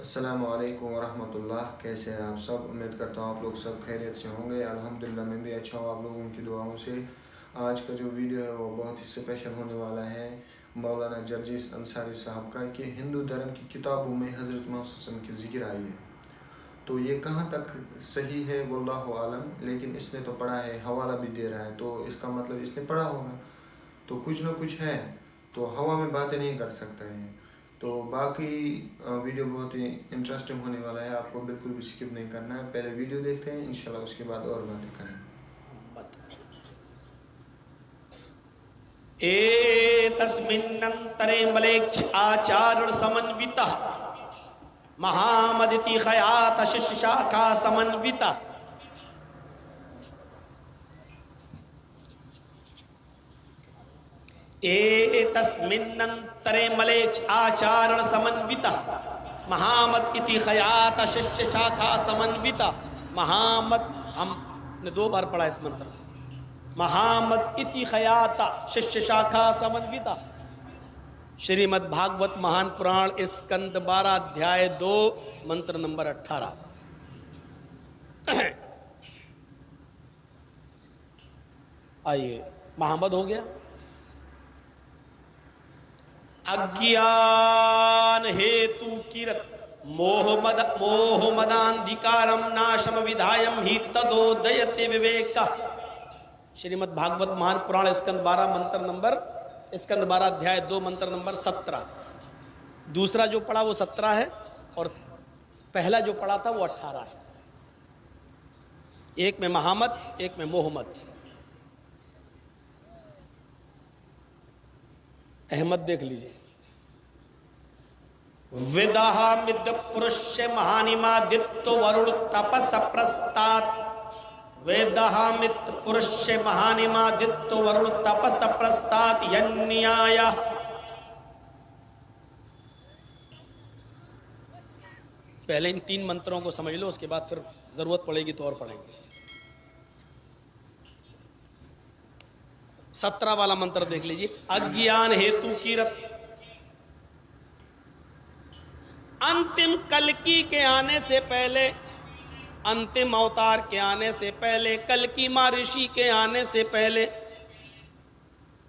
السلام علیکم ورحمۃ اللہ، کیسے ہیں آپ سب؟ امید کرتا ہوں آپ لوگ سب خیریت سے ہوں گے۔ الحمدللہ میں بھی اچھا ہوں آپ لوگوں کی دعاؤں سے۔ آج کا جو ویڈیو ہے وہ بہت ہی اسپیشل ہونے والا ہے مولانا جرجیس انصاری صاحب کا، کہ ہندو دھرم کی کتابوں میں حضرت محمد صلی اللہ علیہ وسلم کی ذکر آئی ہے، تو یہ کہاں تک صحیح ہے واللہ عالم، لیکن اس نے تو پڑھا ہے، حوالہ بھی دے رہا ہے، تو اس کا مطلب اس نے پڑھا ہوگا، تو کچھ نہ کچھ ہے، تو ہوا میں باتیں نہیں کر سکتا ہے۔ تو باقی ویڈیو بہت ہی انٹرسٹنگ ہونے والا ہے، آپ کو بالکل بھی سکپ نہیں کرنا ہے۔ پہلے ویڈیو دیکھتے ہیں، انشاءاللہ اس کے بعد اور باتیں کریں۔ तस्मिन्नन्तरे मलेच्छाचारण समन्वितः महामदिति खयात शिष्यशाखा समन्वितः तस्मिन्नन्तरे मलेच्छाचारण समन्वितः महामद इति खयात शिष्यशाखा समन्वितः। महामद हमने 2 बार पढ़ा इस मंत्र को। महामद इति खयाता शिष्य शाखा समन्विता। श्रीमद् भागवत महान पुराण स्कंद 12 अध्याय 2 मंत्र नंबर 18। आइए, महामद हो गया। अज्ञान हेतु किरत मोहमदांधिकारम नाशम विधायम ही तदोदयते विवेक। श्रीमद् भागवत महान पुराण स्कंद 12 अध्याय 2 मंत्र नंबर 17। दूसरा जो पढ़ा वो 17 है और पहला जो पढ़ा था वो 18 है। एक में महामद, एक में मोहम्मद। अहमद देख लीजिए। विदाहामिद पुरुष महानिमादित्य वरुण तपस प्रस्तात। वेदहामित पुरुष महानिमादित्य वरुण तपस प्रस्तात यन्याय। पहले इन 3 मंत्रों को समझ लो, उसके बाद फिर जरूरत पड़ेगी तो और पढ़ेंगे। 17 वाला मंत्र देख लीजिए। अज्ञान हेतु कीरत। अंतिम कल्कि के आने से पहले, अंतिम अवतार के आने से पहले, कल्कि महर्षि के आने से पहले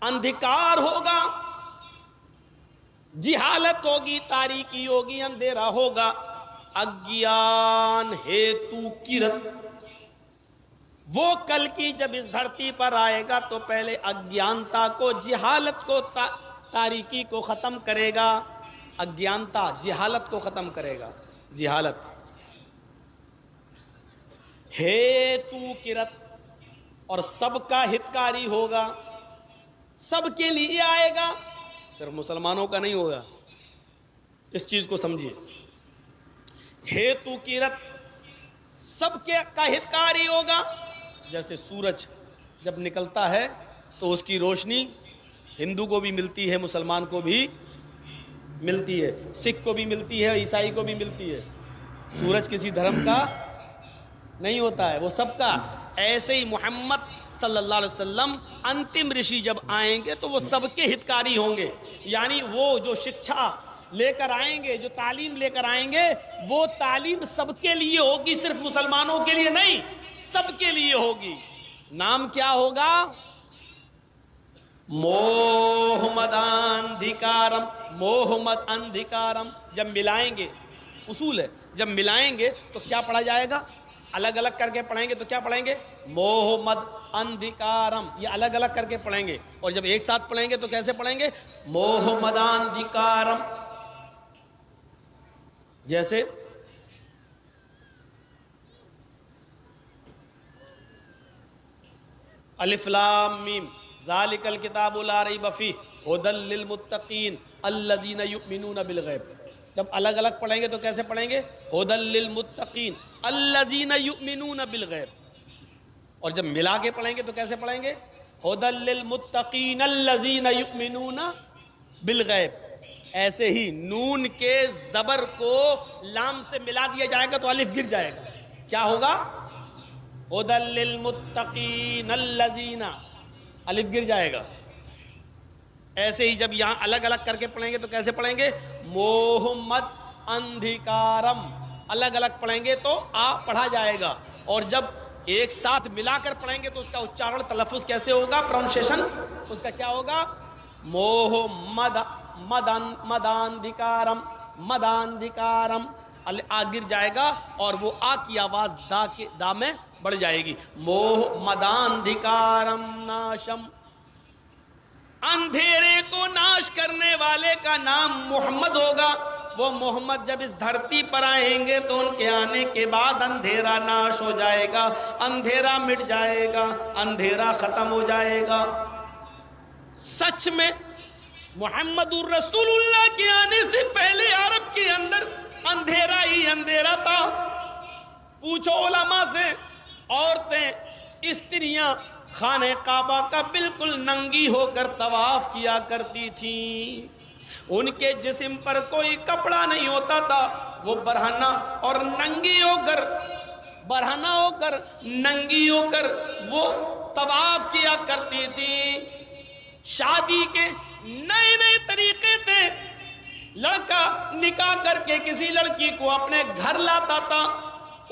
अंधकार होगा, जिहालत होगी, तारीकी होगी, अंधेरा होगा। अज्ञान हेतु किरत। वो कल्कि जब इस धरती पर आएगा तो पहले अज्ञानता को, जिहालत को, तारीकी को खत्म करेगा। अज्ञानता जिहालत को खत्म करेगा। जिहालत हेतु किरत, और सबका हितकारी होगा, सबके लिए आएगा, सिर्फ मुसलमानों का नहीं होगा। इस चीज को समझिए। हेतु किरत, सबके का हितकारी होगा। जैसे सूरज जब निकलता है तो उसकी रोशनी हिंदू को भी मिलती है, मुसलमान को भी मिलती है, सिख को भी मिलती है, ईसाई को भी मिलती है। सूरज किसी धर्म का नहीं होता है, वो सबका। ऐसे ही मोहम्मद सल्लल्लाहु अलैहि वसल्लम अंतिम ऋषि जब आएंगे तो वो सबके हितकारी होंगे। यानी वो जो शिक्षा लेकर आएंगे, जो तालीम लेकर आएंगे, वो तालीम सबके लिए होगी, सिर्फ मुसलमानों के लिए नहीं, सबके लिए होगी। नाम क्या होगा? मोहमदांधिकारम। मोहम्मद अंधिकारम। जब मिलाएंगे, उसूल है, जब मिलाएंगे तो क्या पढ़ा जाएगा? अलग अलग करके पढ़ेंगे तो क्या पढ़ेंगे? मोहम्मद अंधिकारम। ये अलग अलग करके पढ़ेंगे, और जब एक साथ पढ़ेंगे तो कैसे पढ़ेंगे? मोहम्मदांधिकारम। जैसे अलिफ लाम मीम ज़ालिकल किताबु ला रैब फीह हुदल लिल मुत्तकीन अल्लज़ीना युमिनूना बिल गैब। जब अलग अलग पढ़ेंगे तो कैसे पढ़ेंगे? हुदल लिल मुत्तकीन अल्लज़ीना युमिनूना बिल गैब। और जब मिला के पढ़ेंगे तो कैसे पढ़ेंगे? हुदल लिल मुत्तकीन अल्लज़ीना युमिनूना बिल गैब। ऐसे ही नून के जबर को लाम से मिला दिया जाएगा तो अलिफ गिर जाएगा। क्या होगा? हुदल लिल मुत्तकीन अल्लज़ीना, अलिफ गिर जाएगा। ऐसे ही जब यहाँ अलग अलग करके पढ़ेंगे तो कैसे पढ़ेंगे? मोहम्मद अंधिकारम, अलग अलग पढ़ेंगे तो आ पढ़ा जाएगा, और जब एक साथ मिलाकर पढ़ेंगे तो उसका उच्चारण तलफ्फुज कैसे होगा, प्रोनाउंसिएशन उसका क्या होगा, मोह मद मदांधिकारम, मदांधिकारम, आ गिर जाएगा और वो आ की आवाज दा में बढ़ जाएगी, मोह मदांधिकारम नाशम। अंधेरे को नाश करने वाले का नाम मोहम्मद होगा। वो मोहम्मद जब इस धरती पर आएंगे तो उनके आने के बाद अंधेरा नाश हो जाएगा, अंधेरा मिट जाएगा, अंधेरा खत्म हो जाएगा। सच में मुहम्मदुर रसूलुल्लाह के आने से पहले अरब के अंदर अंधेरा ही अंधेरा था। पूछो उलमा से, औरतें स्त्रियां खाने काबा का बिल्कुल नंगी होकर तवाफ किया करती थी, उनके जिस्म पर कोई कपड़ा नहीं होता था, वो बरहना और नंगी होकर, बरहना होकर नंगी होकर वो तवाफ किया करती थी। शादी के नए नए तरीके थे, लड़का निकाह करके किसी लड़की को अपने घर लाता था,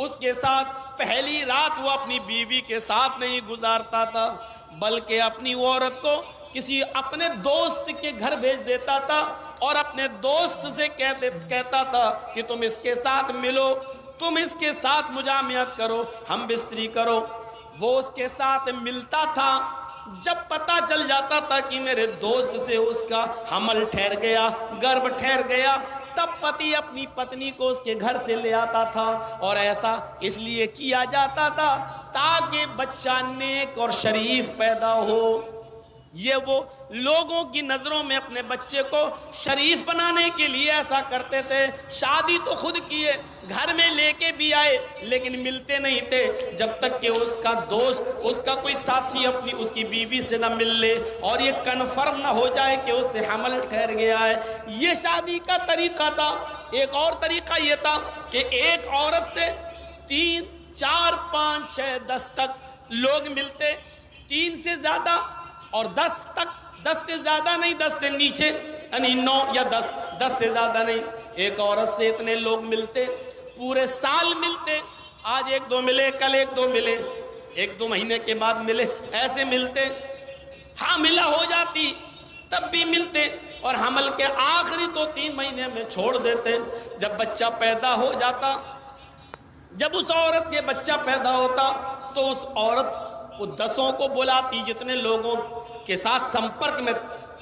उसके साथ पहली रात वो अपनी बीवी के साथ नहीं गुजारता था, बल्कि अपनी औरत को किसी अपने दोस्त के घर भेज देता था और अपने दोस्त से कहता था कि तुम इसके साथ मिलो, तुम इसके साथ मुजामियत करो, हम बिस्तरी करो। वो उसके साथ मिलता था, जब पता चल जाता था कि मेरे दोस्त से उसका हमल ठहर गया, गर्भ ठहर गया, तब पति अपनी पत्नी को उसके घर से ले आता था। और ऐसा इसलिए किया जाता था ताकि बच्चा नेक और शरीफ पैदा हो। ये वो लोगों की नजरों में अपने बच्चे को शरीफ बनाने के लिए ऐसा करते थे। शादी तो खुद किए, घर में लेके भी आए, लेकिन मिलते नहीं थे जब तक कि उसका दोस्त, उसका कोई साथी अपनी उसकी बीवी से न मिल ले और ये कन्फर्म ना हो जाए कि उससे हमल ठहर गया है। ये शादी का तरीका था। एक और तरीका ये था कि एक औरत से 3, 4, 5, 6, 10 तक लोग मिलते, 3 से ज्यादा और 10 तक, 10 से ज्यादा नहीं, 10 से नीचे, यानी 9 या 10, 10 से ज्यादा नहीं। एक औरत से इतने लोग मिलते, पूरे साल मिलते, आज 1-2 मिले, कल 1-2 मिले, 1-2 महीने के बाद मिले, ऐसे मिलते। हामिला हो जाती तब भी मिलते, और हमल के आखिरी 2-3 महीने में छोड़ देते। जब बच्चा पैदा हो जाता, जब उस औरत के बच्चा पैदा होता तो उस औरत वो 10 को बुलाती, जितने लोगों के साथ संपर्क में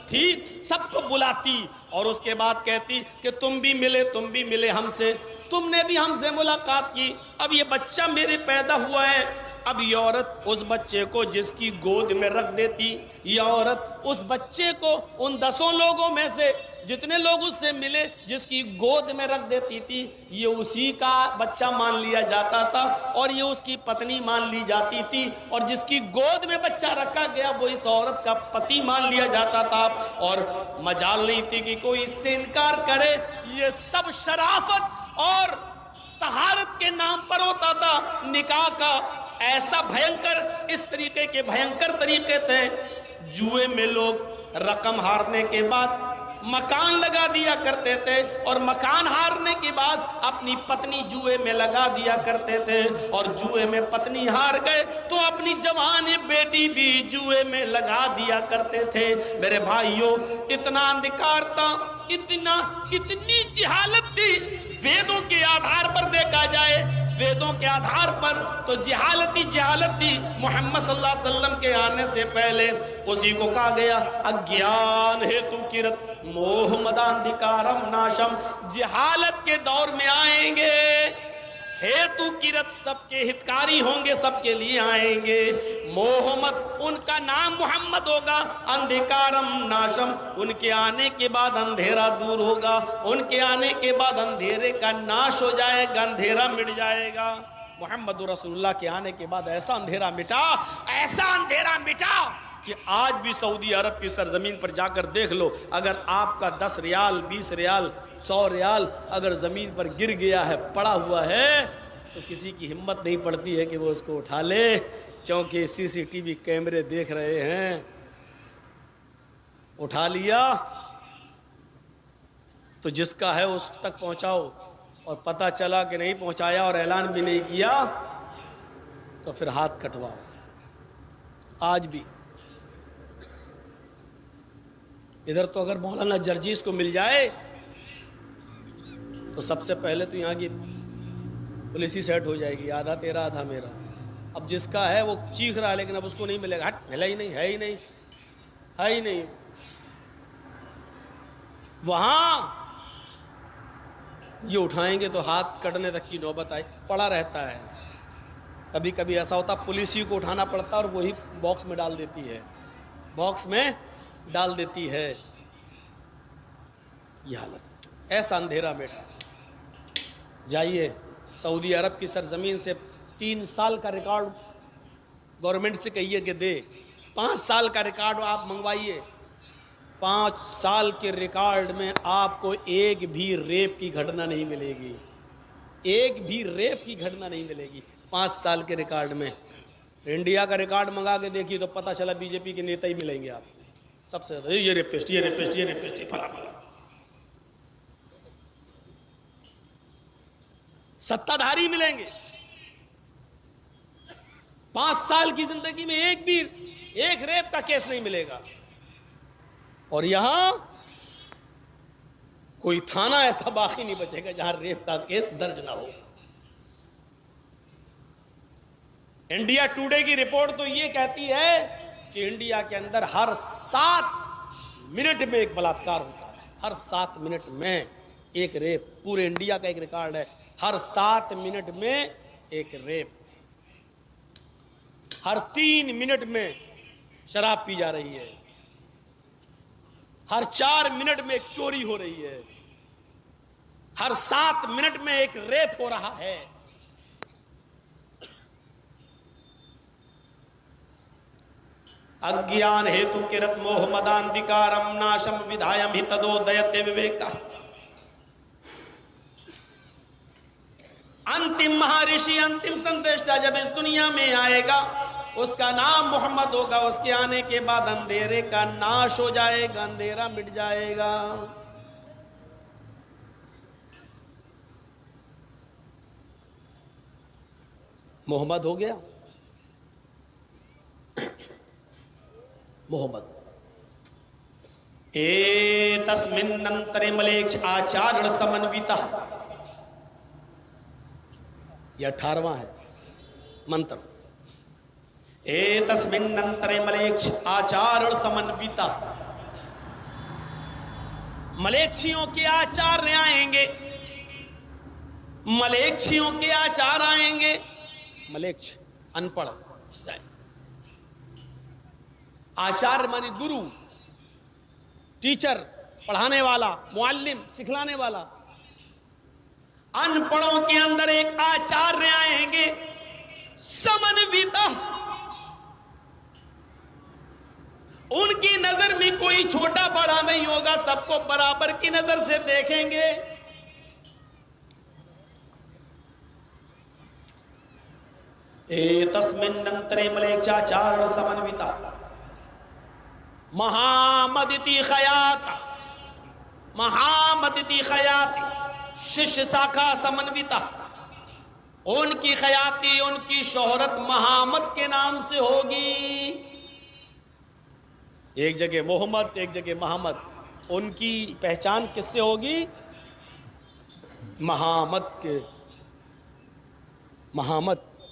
थी सबको बुलाती, और उसके बाद कहती कि तुम भी मिले हमसे, तुमने भी हमसे मुलाकात की, अब ये बच्चा मेरे पैदा हुआ है। अब ये औरत उस बच्चे को जिसकी गोद में रख देती, ये औरत उस बच्चे को उन 10 लोगों में से जितने लोग उससे मिले जिसकी गोद में रख देती थी, ये उसी का बच्चा मान लिया जाता था और ये उसकी पत्नी मान ली जाती थी, और जिसकी गोद में बच्चा रखा गया वो इस औरत का पति मान लिया जाता था, और मजाल नहीं थी कि कोई इससे इनकार करे। ये सब शराफत और तहारत के नाम पर होता था। निकाह का ऐसा भयंकर, इस तरीके के भयंकर तरीके थे। जुए में लोग रकम हारने के बाद मकान लगा दिया करते थे, और मकान हारने के बाद अपनी पत्नी जुए में लगा दिया करते थे, और जुए में पत्नी हार गए तो अपनी जवान बेटी भी जुए में लगा दिया करते थे। मेरे भाइयों, इतना अंधकार था, इतनी जिहालत थी। वेदों के आधार पर देखा जाए, वेदों के आधार पर तो जिहालत थी। मोहम्मद सल्लल्लाहु अलैहि वसल्लम के आने से पहले उसी को कहा गया, अज्ञान हेतु किरत मोह मदांधिकारम नाशम। जिहालत के दौर में आएंगे, हेतु किरत सबके हितकारी होंगे, सबके लिए आएंगे। मोहम्मद, उनका नाम मोहम्मद होगा, अंधिकारम नाशम, उनके आने के बाद अंधेरा दूर होगा, उनके आने के बाद अंधेरे का नाश हो जाएगा, अंधेरा मिट जाएगा। मोहम्मद रसूलुल्लाह के आने के बाद ऐसा अंधेरा मिटा कि आज भी सऊदी अरब की सरजमीन पर जाकर देख लो, अगर आपका 10 रियाल, 20 रियाल, 100 रियाल अगर ज़मीन पर गिर गया है, पड़ा हुआ है, तो किसी की हिम्मत नहीं पड़ती है कि वो उसको उठा ले, क्योंकि CCTV कैमरे देख रहे हैं। उठा लिया تو جس کا ہے اس تک پہنچاؤ، اور پتہ چلا کہ نہیں پہنچایا اور اعلان بھی نہیں کیا تو پھر ہاتھ کٹواؤ۔ آج بھی ادھر تو اگر مولانا جرجیس کو مل جائے تو سب سے پہلے تو یہاں کی پولیس ہی سیٹ ہو جائے گی، آدھا تیرا آدھا میرا۔ اب جس کا ہے وہ چیخ رہا ہے لیکن اب اس کو نہیں ملے گا، ہٹ ملا ہی نہیں، ہے ہی نہیں، ہے ہی نہیں۔ وہاں یہ اٹھائیں گے تو ہاتھ کٹنے تک کی نوبت آئی، پڑا رہتا ہے۔ کبھی کبھی ایسا ہوتا پولیس ہی کو اٹھانا پڑتا اور وہی باکس میں ڈال دیتی ہے، باکس میں ڈال دیتی ہے۔ یہ حالت ہے، ایسا اندھیرا بیٹا۔ جائیے سعودی عرب کی سرزمین سے 3 سال کا ریکارڈ گورنمنٹ سے کہیے کہ دے، 5 سال کا ریکارڈ آپ منگوائیے، 5 سال کے ریکارڈ میں آپ کو ایک بھی ریپ کی گھٹنا نہیں ملے گی، ایک بھی ریپ کی گھٹنا نہیں ملے گی 5 سال کے ریکارڈ میں۔ انڈیا کا ریکارڈ منگا کے دیکھیے تو پتہ چلا بی جے پی کے نیتا ہی ملیں گے آپ سب سے زیادہ، یہ ریپسٹ، یہ ریپسٹ، یہ ریپسٹ، یہ فلاں فلاں۔ ستہ دھاری ملیں گے 5 سال کی زندگی میں ایک ریپ کا کیس نہیں ملے گا، اور یہاں کوئی تھانہ ایسا باقی نہیں بچے گا جہاں ریپ کا کیس درج نہ ہو۔ انڈیا ٹوڈے کی رپورٹ تو یہ کہتی ہے کہ انڈیا کے اندر ہر 7 منٹ میں ایک بلااتکار ہوتا ہے، ہر 7 منٹ میں ایک ریپ، پورے انڈیا کا ایک ریکارڈ ہے، ہر 7 منٹ میں ایک ریپ، ہر 3 منٹ میں شراب پی جا رہی ہے، ہر 4 منٹ میں ایک چوری ہو رہی ہے، ہر 7 منٹ میں ایک ریپ ہو رہا ہے۔ अज्ञान हेतु किरत मोह मदांधिकारम नाशम विधायम हितदो दयते विवेका। अंतिम महर्षि, अंतिम संदेष्टा जब इस दुनिया में आएगा उसका नाम मोहम्मद होगा, उसके आने के बाद अंधेरे का नाश हो जाएगा, अंधेरा मिट जाएगा। मोहम्मद हो गया, मोहम्मद। तस्मिन्नंतरे मलेक्ष आचारण समन्विता, यह 18वां है मंत्र। तस्मिन्नंतरे मलेक्ष आचारण समन्विता, मलेक्षियों के आचार्य आएंगे, मलेक्षियों के आचार आएंगे। मलेक्ष अनपढ़, आचार्य माने गुरु, टीचर, पढ़ाने वाला, मुअल्लिम, सिखलाने वाला। अनपढ़ों के अंदर एक आचार्य आएंगे समन्विता, उनकी नजर में कोई छोटा बड़ा नहीं होगा, सबको बराबर की नजर से देखेंगे। तस्मिन्नंतरे मलेक्षाचारण समन्विता महामदिति खयात, महामदिति खयात शिष्य शाखा समन्विता, उनकी खयाती, उनकी शोहरत महामद के नाम से होगी। एक जगह मोहम्मद, एक जगह मोहम्मद, उनकी पहचान किससे होगी? महामद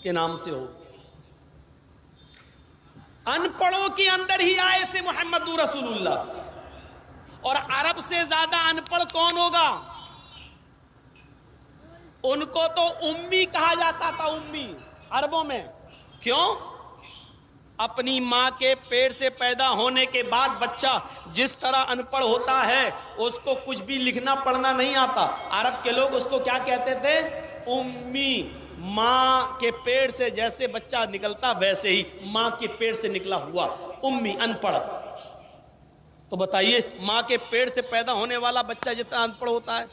के नाम से होगी। अनपढ़ों के अंदर ही आए थे मोहम्मद रसूलुल्लाह, और अरब से ज्यादा अनपढ़ कौन होगा? उनको तो उम्मी कहा जाता था, उम्मी अरबों में। क्यों? अपनी माँ के पेट से पैदा होने के बाद बच्चा जिस तरह अनपढ़ होता है, उसको कुछ भी लिखना पढ़ना नहीं आता। अरब के लोग उसको क्या कहते थे? उम्मी। माँ के पेट से जैसे बच्चा निकलता वैसे ही माँ के पेट से निकला हुआ उम्मी, अनपढ़। तो बताइए, माँ के पेट से पैदा होने वाला बच्चा जितना अनपढ़ होता है,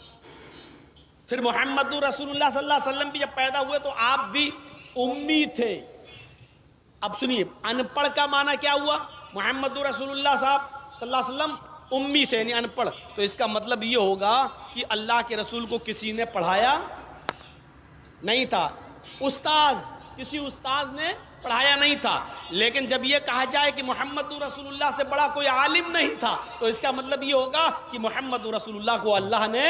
फिर मोहम्मद रसूलुल्लाह सल्लल्लाहु अलैहि वसल्लम भी जब पैदा हुए तो आप भी उम्मी थे। अब सुनिए, अनपढ़ का माना क्या हुआ? मोहम्मद रसूलुल्लाह साहब सल्लल्लाहु अलैहि वसल्लम امی تھے یعنی ان پڑھ، تو اس کا مطلب یہ ہوگا کہ اللہ کے رسول کو کسی نے پڑھایا نہیں تھا، کسی استاذ نے پڑھایا نہیں تھا۔ لیکن جب یہ کہا جائے کہ محمد رسول اللہ سے بڑا کوئی عالم نہیں تھا، تو اس کا مطلب یہ ہوگا کہ محمد رسول اللہ کو اللہ نے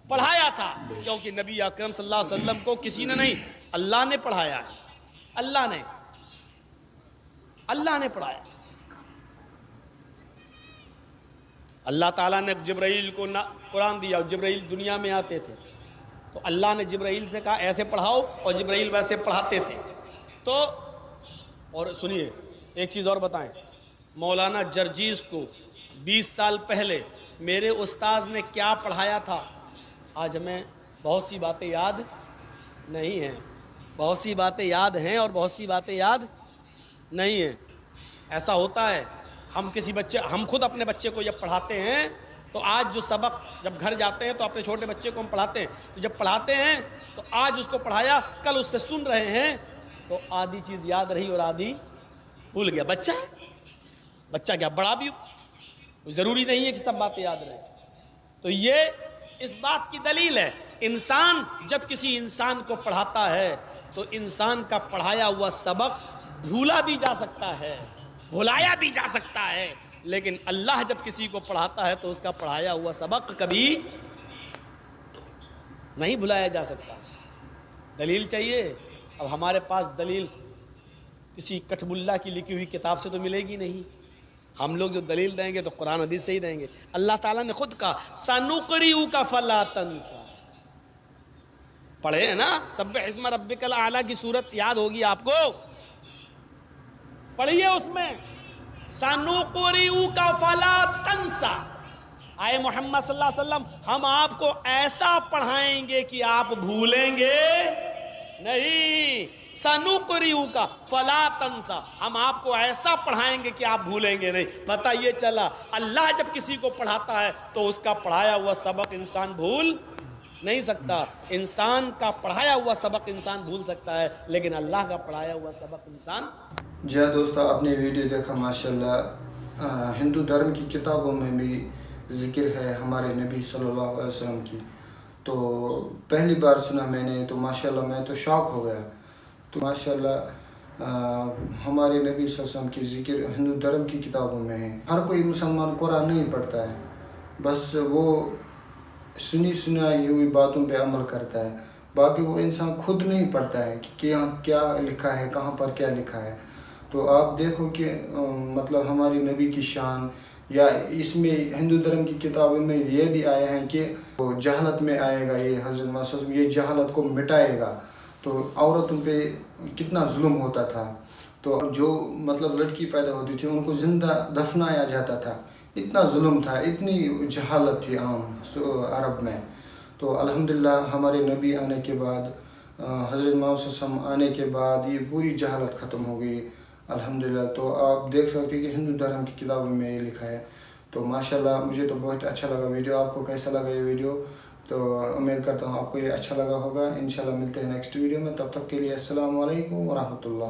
پڑھایا تھا، کیونکہ نبی اکرم صلی اللہ علیہ وسلم کو کسی نے نہیں، اللہ نے پڑھایا ہے، اللہ نے پڑھایا۔ اللہ تعالیٰ نے جبرائیل کو قرآن دیا، جبرائیل دنیا میں آتے تھے تو اللہ نے جبرائیل سے کہا ایسے پڑھاؤ، اور جبرائیل ویسے پڑھاتے تھے۔ تو اور سنیے ایک چیز اور بتائیں، مولانا جرجیز کو 20 سال پہلے میرے استاذ نے کیا پڑھایا تھا، آج ہمیں بہت سی باتیں یاد نہیں ہیں، بہت سی باتیں یاد ہیں اور بہت سی باتیں یاد نہیں ہیں۔ ایسا ہوتا ہے، ہم خود اپنے بچے کو جب پڑھاتے ہیں تو آج جو سبق جب گھر جاتے ہیں تو اپنے چھوٹے بچے کو ہم پڑھاتے ہیں، تو جب پڑھاتے ہیں تو آج اس کو پڑھایا، کل اس سے سن رہے ہیں تو آدھی چیز یاد رہی اور آدھی بھول گیا۔ بچہ کیا بڑا بھی ضروری نہیں ہے کہ سب باتیں یاد رہیں۔ تو یہ اس بات کی دلیل ہے، انسان جب کسی انسان کو پڑھاتا ہے تو انسان کا پڑھایا ہوا سبق بھولا بھی جا سکتا ہے، بھلایا بھی جا سکتا ہے، لیکن اللہ جب کسی کو پڑھاتا ہے تو اس کا پڑھایا ہوا سبق کبھی نہیں بھلایا جا سکتا۔ دلیل چاہیے، اب ہمارے پاس دلیل کسی کتب اللہ کی لکھی ہوئی کتاب سے تو ملے گی نہیں، ہم لوگ جو دلیل دیں گے تو قرآن حدیث سے ہی دیں گے۔ اللہ تعالیٰ نے خود کہا سَنُقْرِئُكَ فَلَا تَنْسَى، پڑھے ہیں نا، سبح اسم ربک الاعلیٰ کی صورت یاد ہوگی آپ کو، پڑھیے اس میں سَنُقْرِئُكَ فَلَا تَنْسَى، آئے محمد صلی اللہ علیہ وسلم ہم آپ کو ایسا پڑھائیں گے کہ آپ بھولیں گے نہیں، سَنُقْرِئُكَ فَلَا تَنْسَى، ہم آپ کو ایسا پڑھائیں گے کہ آپ بھولیں گے نہیں۔ پتہ یہ چلا اللہ جب کسی کو پڑھاتا ہے تو اس کا پڑھایا ہوا سبق انسان بھول نہیں سکتا، انسان کا پڑھایا ہوا سبق انسان بھول سکتا ہے لیکن اللہ کا پڑھایا ہوا سبق انسان۔ جی ہاں دوستو، آپ نے ویڈیو دیکھا ماشاءاللہ، ہندو دھرم کی کتابوں میں بھی ذکر ہے ہمارے نبی صلی اللہ علیہ وسلم کی، تو پہلی بار سنا میں نے تو ماشاءاللہ میں تو شاک ہو گیا۔ تو ماشاءاللہ ہمارے نبی صلی اللہ علیہ وسلم کی ذکر ہندو دھرم کی کتابوں میں ہے۔ ہر کوئی مسلمان قرآن نہیں پڑھتا ہے، بس وہ سنائی ہوئی باتوں پہ عمل کرتا ہے، باقی وہ انسان خود نہیں پڑھتا ہے کہ کیا لکھا ہے، کہاں پر کیا لکھا ہے۔ تو آپ دیکھو کہ مطلب ہماری نبی کی شان، یا اس میں ہندو دھرم کی کتابوں میں یہ بھی آیا ہے کہ وہ جہالت میں آئے گا، یہ حضرت محمد صلی اللہ علیہ وسلم یہ جہالت کو مٹائے گا۔ تو عورتوں پہ کتنا ظلم ہوتا تھا، تو جو مطلب لڑکی پیدا ہوتی تھی ان کو زندہ دفنایا جاتا تھا، اتنا ظلم تھا، اتنی جہالت تھی عام عرب میں۔ تو الحمدللہ ہمارے نبی آنے کے بعد، حضرت محمد صلی اللہ علیہ وسلم آنے کے بعد یہ پوری جہالت ختم ہو گئی الحمدللہ۔ تو آپ دیکھ سکتے ہیں کہ ہندو دھرم کی کتابوں میں یہ لکھا ہے۔ تو ماشاءاللہ مجھے تو بہت اچھا لگا ویڈیو، آپ کو کیسا لگا یہ ویڈیو؟ تو امید کرتا ہوں آپ کو یہ اچھا لگا ہوگا۔ انشاءاللہ ملتے ہیں نیکسٹ ویڈیو میں، تب تک کے لیے السلام علیکم ورحمۃ اللہ۔